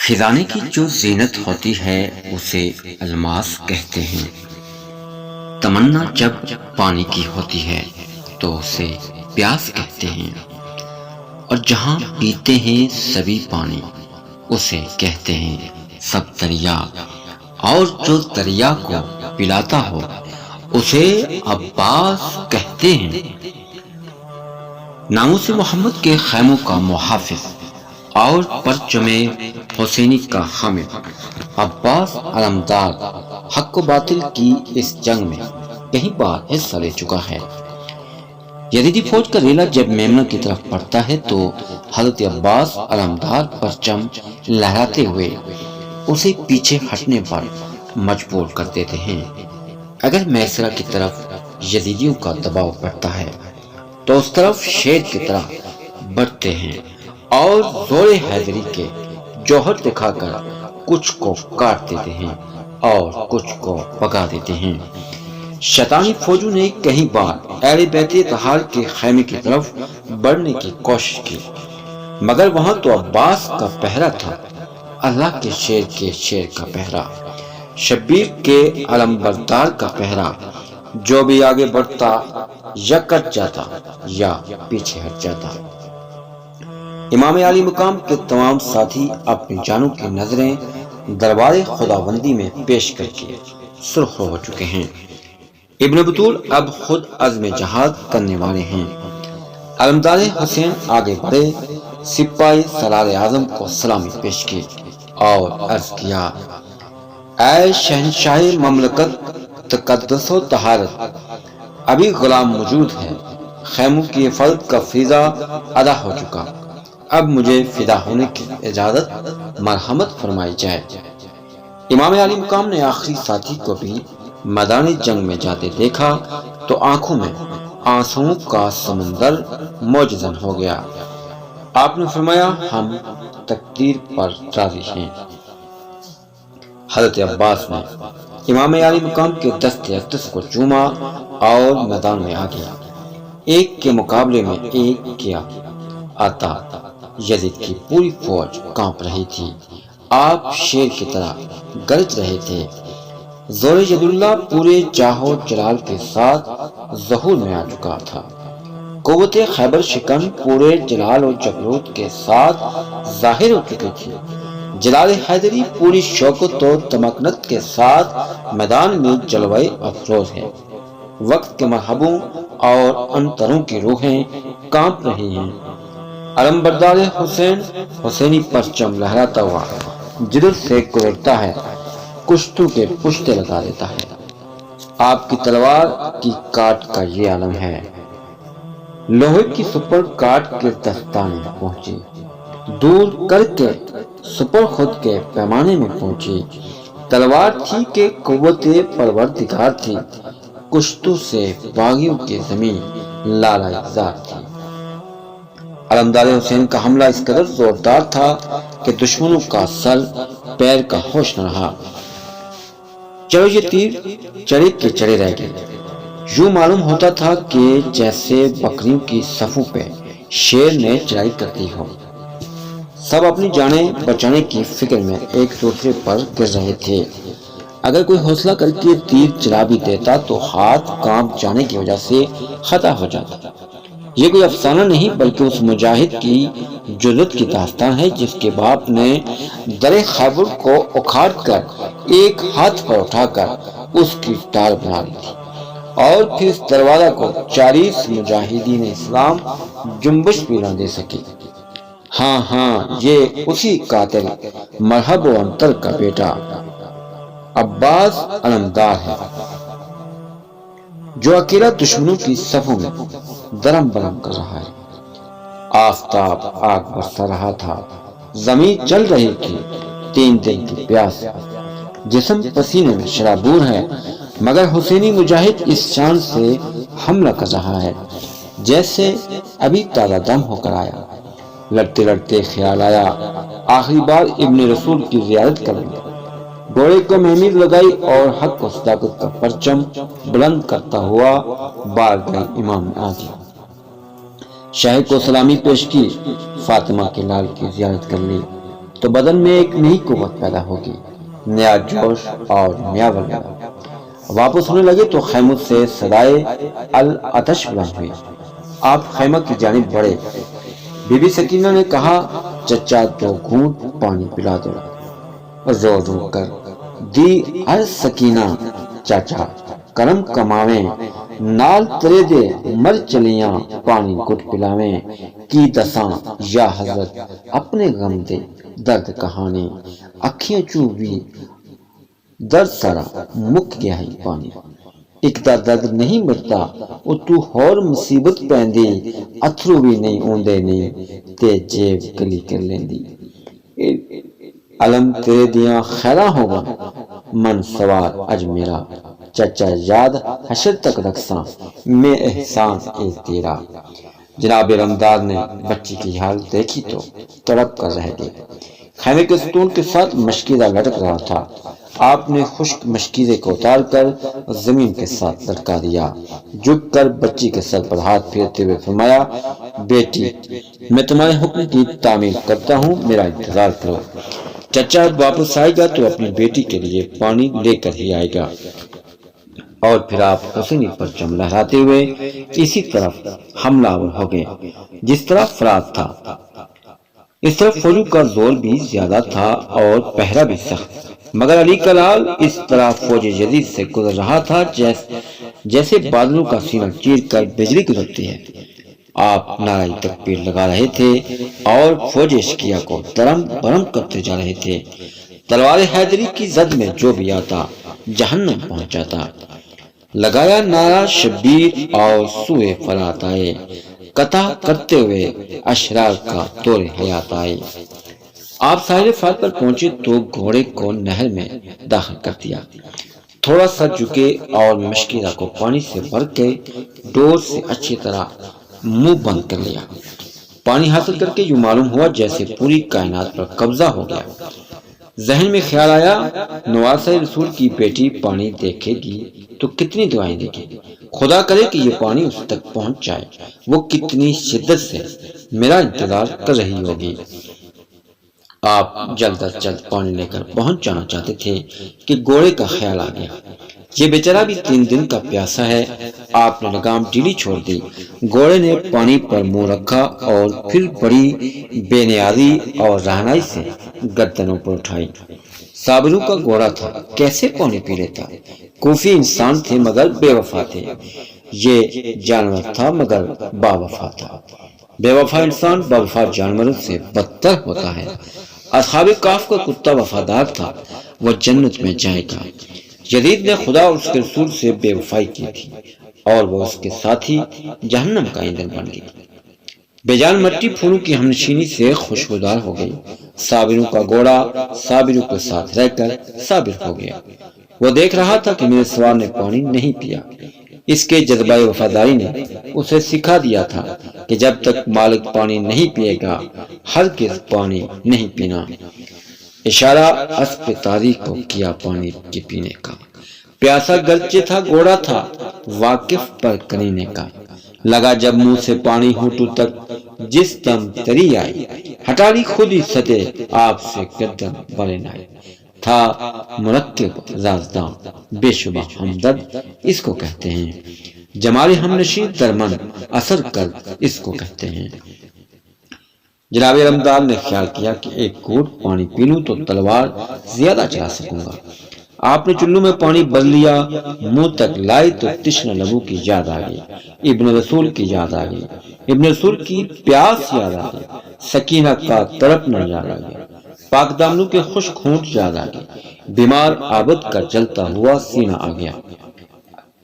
خزانے کی جو زینت ہوتی ہے اسے الماس کہتے ہیں۔ تمنا جب پانی کی ہوتی ہے تو اسے پیاس کہتے ہیں، اور جہاں پیتے ہیں سبھی پانی اسے کہتے ہیں سب دریا، اور جو دریا کو پلاتا ہو اسے عباس کہتے ہیں۔ ناموس محمد کے خیموں کا محافظ اور پرچم حسینی کا حامل عباس علمدار حق و باطل کی اس جنگ میں کئی بار حصہ لے چکا ہے۔ یزیدی فوج کا ریلا جب میمنہ کی طرف بڑھتا ہے تو حضرت عباس علمدار پرچم لہراتے ہوئے اسے پیچھے ہٹنے پر مجبور کر دیتے ہیں۔ اگر میسرہ کی طرف یزیدیوں کا دباؤ بڑھتا ہے تو اس طرف شیر کی طرح بڑھتے ہیں اور زور حیدری کے جوہر دکھا کر کچھ کو کاٹ دیتے ہیں اور کچھ کو بگا دیتے ہیں۔ شیطانی فوجوں نے کئی بار اہل بیت اطہار کے خیمے کی طرف بڑھنے کی کوشش کی، مگر وہاں تو عباس کا پہرا تھا، اللہ کے شیر کا پہرا، شبیر کے علمبردار کا پہرا۔ جو بھی آگے بڑھتا یا کٹ جاتا یا پیچھے ہٹ جاتا۔ امام علی مقام کے تمام ساتھی اپنی جانوں کی نظریں دربار خداوندی میں پیش کر کے سرخ ہو چکے ہیں۔ ابن بطول اب خود عزم جہاد کرنے والے ہیں۔ علمدار حسین آگے بڑھے، سپاہی سالار اعظم کو سلامی پیش کی اور عرض کیا، اے شہنشاہ مملکت تقدس و طہارت، ابھی غلام موجود ہے، خیموں کی حفاظت کا فریضہ ادا ہو چکا، اب مجھے فدا ہونے کی اجازت مرحمت فرمائی جائے۔ امام علی مقام نے آخری ساتھی کو بھی میدان جنگ میں جاتے دیکھا تو آنکھوں میں آنسوؤں کا سمندر موجزن ہو گیا۔ آپ نے فرمایا، ہم تقدیر پر راضی ہیں۔ حضرت عباس نے امام علی مقام کے دست اقدس کو چوما اور میدان میں آ گیا۔ ایک کے مقابلے میں ایک کیا آتا یزید کی پوری فوج کانپ رہی تھی۔ آپ شیر کی طرح گرج رہے تھے۔ زور ید اللہ پورے جاہو جلال کے ساتھ ظہور میں آ چکا تھا۔ قوت خیبر شکن پورے جلال و جبروت کے ساتھ ظاہر ہو چکی تھی۔ جلال حیدری پوری شوکت و تمکنت کے ساتھ میدان میں جلوہ افروز ہے۔ وقت کے مرحبوں اور انتروں کی روحیں کانپ رہی ہیں۔ علمبردار حسین حسینی پرچم لہراتا ہوا جدت سے گزرتا ہے، کشتوں کے پشتے لگا دیتا ہے۔ آپ کی تلوار کی کاٹ کا یہ عالم ہے۔ لوہے کی سپر کاٹ کے دستانے پہنچی، دور کر کے سپر خود کے پیمانے میں پہنچی۔ تلوار تھی کہ قوت پروردگار تھی، کشتوں سے باغیوں کی زمین لالہ زار تھی۔ علمدار حسین کا حملہ اس قدر زوردار تھا کہ دشمنوں کا سر پیر کا ہوش نہ رہا۔ چلو یہ تیر چڑے کے چڑے رہ گئے۔ یوں معلوم ہوتا تھا کہ جیسے بکریوں کی صفوں پہ شیر نے چڑھائی کر دی ہو۔ سب اپنی جانیں بچانے کی فکر میں ایک دوسرے پر گر رہے تھے۔ اگر کوئی حوصلہ کر کے تیر چلا بھی دیتا تو ہاتھ کانپ جانے کی وجہ سے خطا ہو جاتا۔ یہ کوئی افسانہ نہیں بلکہ اس مجاہد کی جرأت کی داستان ہے جس کے باپ نے در خیبر کو اکھاڑ کر ایک ہاتھ پر اٹھا کر اس کی ڈال بنا لی تھی، اور پھر اس دروازہ کو 40 مجاہدین اسلام جنبش بھی نہ دے سکے۔ ہاں یہ اسی قاتل مرحب و انتر کا بیٹا عباس علمدار ہے جو اکیلا دشمنوں کی صفوں میں درم برم کر رہا ہے۔ آفتاب آگ برسا رہا تھا، زمین جل رہی تھی، 3 دن کی پیاس، جسم پسینے میں شرابور ہے، مگر حسینی مجاہد اس شان سے حملہ کر رہا ہے جیسے ابھی تازہ دم ہو کر آیا۔ لڑتے لڑتے خیال آیا آخری بار ابن رسول کی زیارت کر لوں۔ گھوڑے کو مہمیز لگائی اور حق و صداقت کا پرچم بلند کرتا ہوا بارگاہ امام میں آ گیا۔ شاہ کو سلامی پیش کی، فاطمہ کے لال کی زیارت کر لی، تو بدن میں ایک نئی قوت پیدا ہوگی، نیا جوش اور نیا ولولہ۔ واپس ہونے لگے تو خیموں سے صدائے العطش بلند ہوئی۔ آپ خیمہ کی جانب بڑھے۔ بی بی سکینہ نے کہا، چچا 2 گھونٹ پانی پلا دو۔ رو رو کر دی عرض سکینہ، چاچا کرم کماویں، نال ترے دے مر چلیاں پانی گٹ پلاویں، کی دساں یا حضرت اپنے غم دے درد کہانی، اکھیاں چوں بھی درد سارا مک گیا ہی پانی۔ ایک دا درد نہیں مٹتا، او تو ہور مصیبت پیندی، اتھرو بھی نہیں اوندے نہیں، تے جیب گلی کر لیندی۔ علم تیرے دیاں خیراں ہوگا، من سوار اج میرا، چچا یاد حشر تک رکھساں، میں احسان اے تیرا۔ جناب رمدار نے بچی کی حالت دیکھی تو تڑپ کر رہ گئے۔ خیمے کے ستون کے ساتھ مشکیزہ لٹک رہا تھا۔ آپ نے خشک مشکیزے کو اتار کر زمین کے ساتھ لٹکا دیا۔ جھک کر بچی کے سر پر ہاتھ پھیرتے ہوئے فرمایا، بیٹی میں تمہارے حکم کی تعمیل کرتا ہوں، میرا انتظار کرو۔ چچا واپس آئے گا تو اپنی بیٹی کے لیے پانی لے کر ہی آئے گا۔ اور پھر آپ حسینی پرچم لہراتے ہوئے اسی طرف حملہ آور ہو گئے جس طرح فرات تھا۔ اس طرف فوجوں کا زور بھی زیادہ تھا اور پہرا بھی سخت، مگر علی کا لال اس طرح فوج یزید سے گزر رہا تھا جیسے بادلوں کا سینہ چیر کر بجلی گزرتی ہے۔ آپ نعرہ تکبیر لگا رہے تھے اور فوج اشقیہ کو درم برم کرتے جا رہے تھے۔ تلوار حیدری کی زد میں جو بھی آتا جہنم پہنچ جاتا۔ لگایا نعرہ شبیر اور سوئے فرات آئے، قطع کرتے ہوئے اشرار کا دور حیات آئے۔ آپ ساحل فرات پر پہنچے تو گھوڑے کو نہر میں داخل کر دیا، تھوڑا سا جھکے اور مشکیزہ کو پانی سے بھر کے ڈور سے اچھی طرح منہ بند کر لیا۔ پانی حاصل کر کے یوں معلوم ہوا جیسے پوری کائنات پر قبضہ ہو گیا۔ ذہن میں خیال آیا، نواسہ رسول کی بیٹی پانی دیکھے گی تو کتنی دعائیں دے گی، خدا کرے کہ یہ پانی اس تک پہنچ جائے، وہ کتنی شدت سے میرا انتظار کر رہی ہوگی۔ آپ جلد از جلد پانی لے کر پہنچ جانا چاہتے تھے کہ گھوڑے کا خیال آ گیا، یہ بیچارہ بھی 3 دن کا پیاسا ہے۔ آپ نے لگام ڈھیلی چھوڑ دی، گھوڑے نے پانی پر منہ رکھا اور پھر بڑی بے نیازی اور رہنائی سے گردن اوپر اٹھائی۔ صابروں کا گھوڑا تھا، کیسے پانی پی لیتا؟ کوفی انسان تھے مگر بے وفا تھے، یہ جانور تھا مگر با وفا تھا۔ بے وفا انسان با وفا جانوروں سے بدتر ہوتا ہے۔ اصحاب کہف کا کتا وفادار تھا، وہ جنت میں جائے گا۔ یزید نے خدا اور اس کے رسول سے بے وفائی کی تھی اور وہ اس کے ساتھی جہنم کا ایندھن بن گئی۔ بے جان مٹی پھولوں کی ہمنشینی سے خوشبودار ہو گئی۔ صابروں کا گھوڑا صابروں کے ساتھ رہ کر صابر ہو گیا۔ وہ دیکھ رہا تھا کہ میرے سوار نے پانی نہیں پیا۔ اس کے جذبہ وفاداری نے اسے سکھا دیا تھا کہ جب تک مالک پانی نہیں پیے گا ہرگز پانی نہیں پینا۔ اشارہ اسب تاریخ کو کیا پانی کے پینے کا۔ پیاسا گرچہ تھا گھوڑا تھا واقف پر کرینے کا۔ لگا جب منہ سے پانی ہونٹوں تک جس دم تری آئی، ہٹا لی خود ہی سطح آپ سے گردن بڑے نائے۔ تھا مرکب رازداں بے شبہ ہمدرد اس کو کہتے ہیں، جمال ہمنشین درمن اثر کر اس کو کہتے ہیں۔ جناب رمدار نے خیال کیا کہ ایک گھونٹ پانی پی لوں تو تلوار زیادہ چلا سکوں گا۔ آپ نے چلو میں پانی بھر لیا، منہ تک لائی تو تشنہ لبوں کی یاد آ گئی، ابن رسول کی یاد آ گئی، ابن رسول کی پیاس یاد آ گئی، سکینہ کا تڑپنا یاد آ گیا، پاک دامنوں کے خشک ہونٹ یاد آ گئے، بیمار عابد کا جلتا ہوا سینہ آ گیا،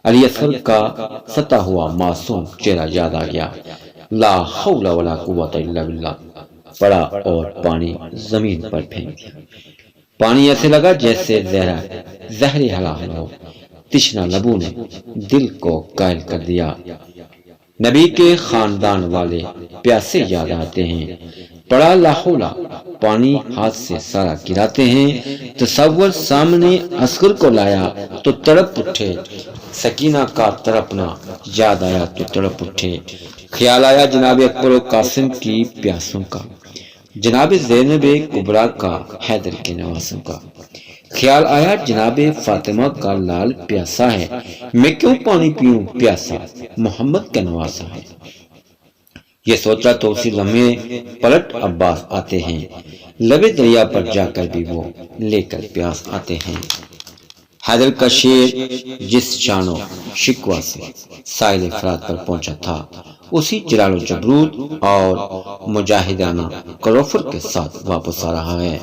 علی اصغر کا ستا ہوا معصوم چہرہ یاد آ گیا۔ لا حول ولا قوت الا باللہ پڑا اور پانی زمین پر پھینک دیا۔ پانی ایسے لگا جیسے زہر حلال ہو۔ تشنہ لبوں نے دل کو قائل کر دیا۔ نبی کے خاندان والے پیاسے یاد آتے ہیں۔ پڑا لا حول، پانی ہاتھ سے سارا گراتے ہیں۔ تصور سامنے اصغر کو لایا تو تڑپ اٹھے، سکینہ کا تڑپنا یاد آیا تو تڑپ اٹھے۔ خیال آیا جناب اکبر و قاسم کی پیاسوں کا، جناب زینب کبریٰ کا حیدر کے نواسوں کا خیال آیا جناب فاطمہ کا لال پیاسا ہے، میں کیوں پانی پیوں پیاسا، محمد کا نواسا ہے۔ یہ سوچا تو اسی لمحے پلٹ عباس آتے ہیں، لبے دریا پر جا کر بھی وہ لے کر پیاس آتے ہیں۔ حیدر کا شیر جس شان و شکوہ سے ساحل فرات پر پہنچا تھا، اسی جلال و جبروت اور مجاہدانہ کروفر کے ساتھ واپس آ رہا ہے۔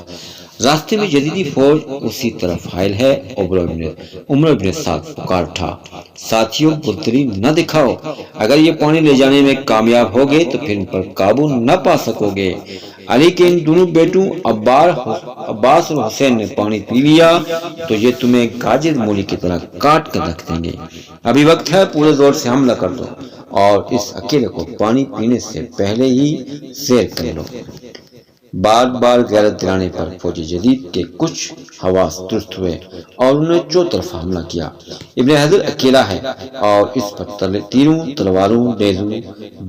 راستے میں یزیدی فوج اسی طرف حائل ہے۔ عمر بن سعد پکار اٹھا، ساتھیوں بزدلی نہ دکھاؤ، اگر یہ پانی لے جانے میں کامیاب ہوگے تو پھر ان پر قابو نہ پا سکو گے۔ علی کے ان دونوں بیٹوں عباس اور حسین نے پانی پی لیا تو یہ تمہیں گاجر مولی کی طرح کاٹ کر رکھ دیں گے۔ ابھی وقت ہے، پورے زور سے حملہ کر دو اور اس اکیلے کو پانی پینے سے پہلے ہی سیر کر لو۔ بار بار غیرت دلانے پر فوج جدید کے کچھ حواس درست ہوئے اور انہوں نے چو طرف حملہ کیا۔ ابن حضر اکیلا ہے اور اس پر تیروں، تلواروں، نیزوں،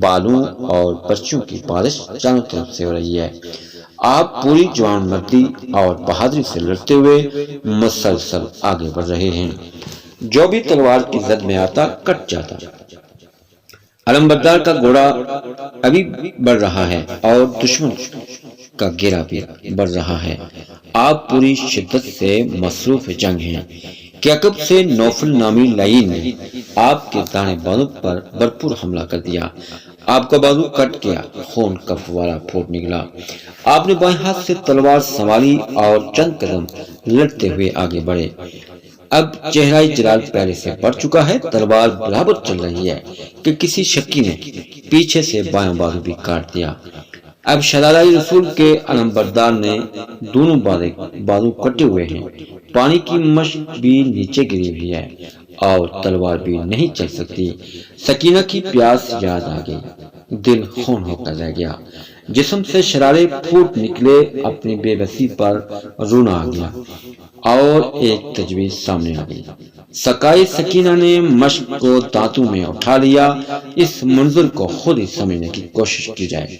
بالوں اور پرچیوں کی بارش چاروں طرف سے ہو رہی ہے۔ آپ پوری جوان مردی اور بہادری سے لڑتے ہوئے مسلسل آگے بڑھ رہے ہیں، جو بھی تلوار کی زد میں آتا کٹ جاتا۔ علمبردار کا گھوڑا ابھی بڑھ رہا ہے اور دشمن کا گھیرا بھی بڑھ رہا ہے۔ آپ پوری شدت سے مصروف جنگ ہیں کہ عقب سے نوفل نامی لعین نے آپ کے دانے بازو پر بھرپور حملہ کر دیا۔ آپ کا بازو کٹ گیا، خون کا فوارہ پھوٹ نکلا۔ آپ نے بائیں ہاتھ سے تلوار سنبھالی اور چند قدم لڑتے ہوئے آگے بڑھے۔ اب چہرہ جلال پہلے سے بڑھ چکا ہے، تلوار برابر چل رہی ہے کہ کسی شکی نے پیچھے سے بایاں بازو بھی کاٹ دیا۔ اب شہزادہ رسول کے علمبردار نے دونوں بازو کٹے ہوئے ہیں، پانی کی مشک بھی نیچے گری ہوئی ہے اور تلوار بھی نہیں چل سکتی۔ سکینہ کی پیاس یاد آ گئی، دل خون ہو کر رہ گیا، جسم سے شرارے پھوٹ نکلے، اپنی بے بسی پر رونا آ گیا اور ایک تجویز سامنے آ گئی۔ سکائی سکینہ نے مشق کو دانتوں میں اٹھا لیا، اس منظر کو خود ہی سمجھنے کی کوشش کی جائے۔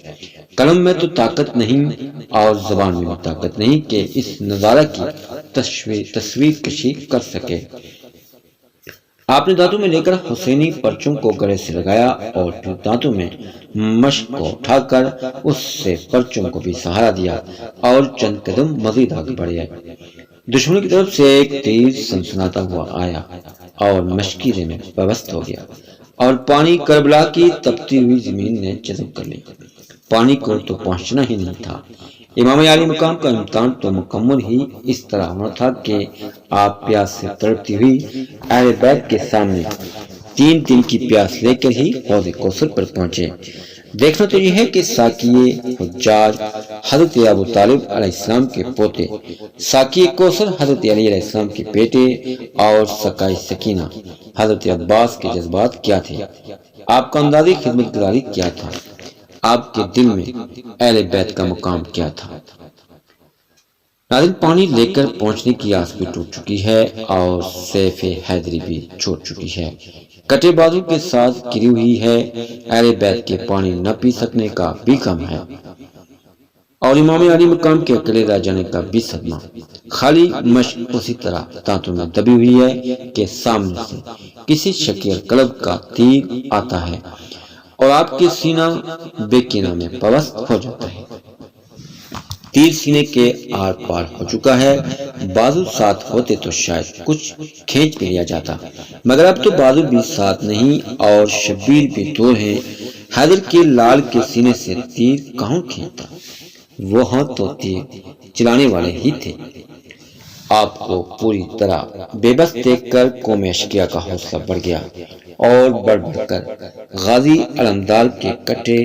قلم میں تو طاقت نہیں اور زبان میں بھی طاقت نہیں کہ اس نظارہ کی تصویر کشی کر سکے۔ آپ نے دانتوں میں لے کر حسینی پرچم کو گلے سے لگایا اور پھر دانتوں میں مشق کو اٹھا کر اس سے پرچم کو بھی سہارا دیا اور چند قدم مزید آگے بڑھے۔ دشمن کی طرف سے ایک تیر سنسناتا ہوا آیا اور مشکیرے میں پیوست ہو گیا اور پانی کربلا کی تپتی ہوئی زمین نے جذب کر لی۔ پانی کو تو پہنچنا ہی نہیں تھا۔ امام عالی مقام کا امتحان تو مکمل ہی اس طرح ہونا تھا کہ آپ پیاس سے تڑپتی ہوئی اہل بیت کے سامنے 3 دن کی پیاس لے کر ہی حوض کوثر پر پہنچے۔ دیکھنا تو یہ ہے کہ ساقی حجاج حضرت ابو طالب علیہ السلام کے پوتے، ساقی کوثر حضرت علی علیہ السلام کے بیٹے اور سکائی سکینہ حضرت عباس کے جذبات کیا تھے، آپ کا اندازی خدمت گزاری کیا تھا، آپ کے دل میں اہل بیت کا مقام کیا تھا۔ ناظرین، پانی لے کر پہنچنے کی آس بھی ٹوٹ چکی ہے اور سیف حیدری بھی چھوٹ چکی ہے، کٹے بازو کے ساتھ گری ہوئی ہے۔ اہل بیت کے پانی نہ پی سکنے کا بھی غم ہے اور امام علی مقام کے اکیلے رہ جانے کا بھی صدمہ۔ خالی مشق اسی طرح دانتوں میں دبی ہوئی ہے کہ سامنے سے کسی شکیل قلب کا تیر آتا ہے اور آپ کے سینہ بے کینہ میں پیوست ہو جاتا ہے۔ تیر سینے کے آر پار ہو چکا ہے، بازو ساتھ ہوتے تو شاید کچھ کھینچ بھی لیا جاتا، مگر اب تو بازو بھی ساتھ نہیں اور شبیر بھی دور ہیں۔ حیدر کے لال کے سینے سے تیر کہاں کھینچتا، وہ ہاتھ تو تیر چلانے والے ہی تھے۔ آپ کو پوری طرح بے بس دیکھ کر قوم اشقیاء کا حوصلہ بڑھ گیا اور بڑھ بڑھ کر غازی علمدار کے کٹے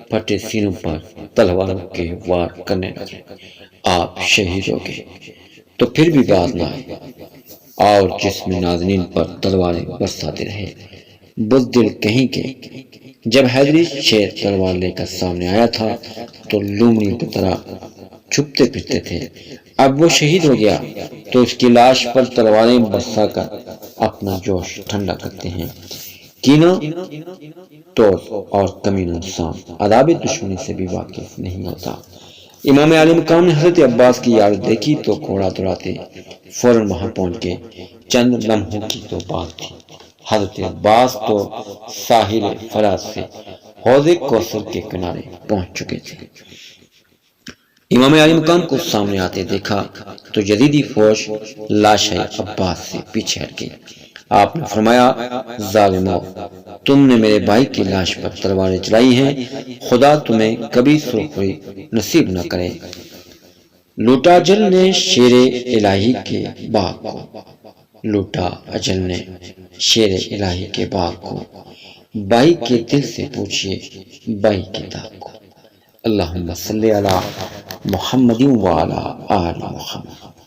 پھٹے سینوں پر تلواروں کے وار کرنے لگے۔ آپ شہید ہو گئے تو پھر بھی باز نہ آئے اور جسم ناظرین پر تلواریں برساتے رہے۔ بزدل کہیں کے جب حیدری شیر تلوار لے کر سامنے آیا تھا تو لومڑیوں کی طرح چھپتے پھرتے تھے، اب وہ شہید ہو گیا تو اس کی لاش پر تلواریں برسا کر اپنا جوش ٹھنڈا کرتے ہیں۔ کینہ توڑ اور کمینہ انسان عذاب دشمنی سے بھی واقف نہیں ہوتا۔ امام عالی مقام نے حضرت عباس کی عادت دیکھی تو گھوڑا دوڑاتے فوراً وہاں پہنچ گئے۔ چند لمحوں کی تو بات تھی، حضرت عباس تو ساحل فرات سے حوض کوثر کے کنارے پہنچ چکے تھے۔ امام عالی مقام کو سامنے آتے دیکھا تو یزیدی فوج لاشیں عباس سے پیچھے ہٹ گئی۔ آپ نے فرمایا، ظالمو، تم نے میرے بھائی کی لاش پر تلواریں چلائی ہیں، خدا تمہیں کبھی سرخری نصیب نہ کرے۔ لوٹا اجل نے شیر الہی کے باغ کو، لوٹا اجل نے شیر الہی کے باغ کو، بھائی کے دل سے پوچھئے بھائی کی داغ کو۔ اللہم صلی علی محمد وعلی آل محمد۔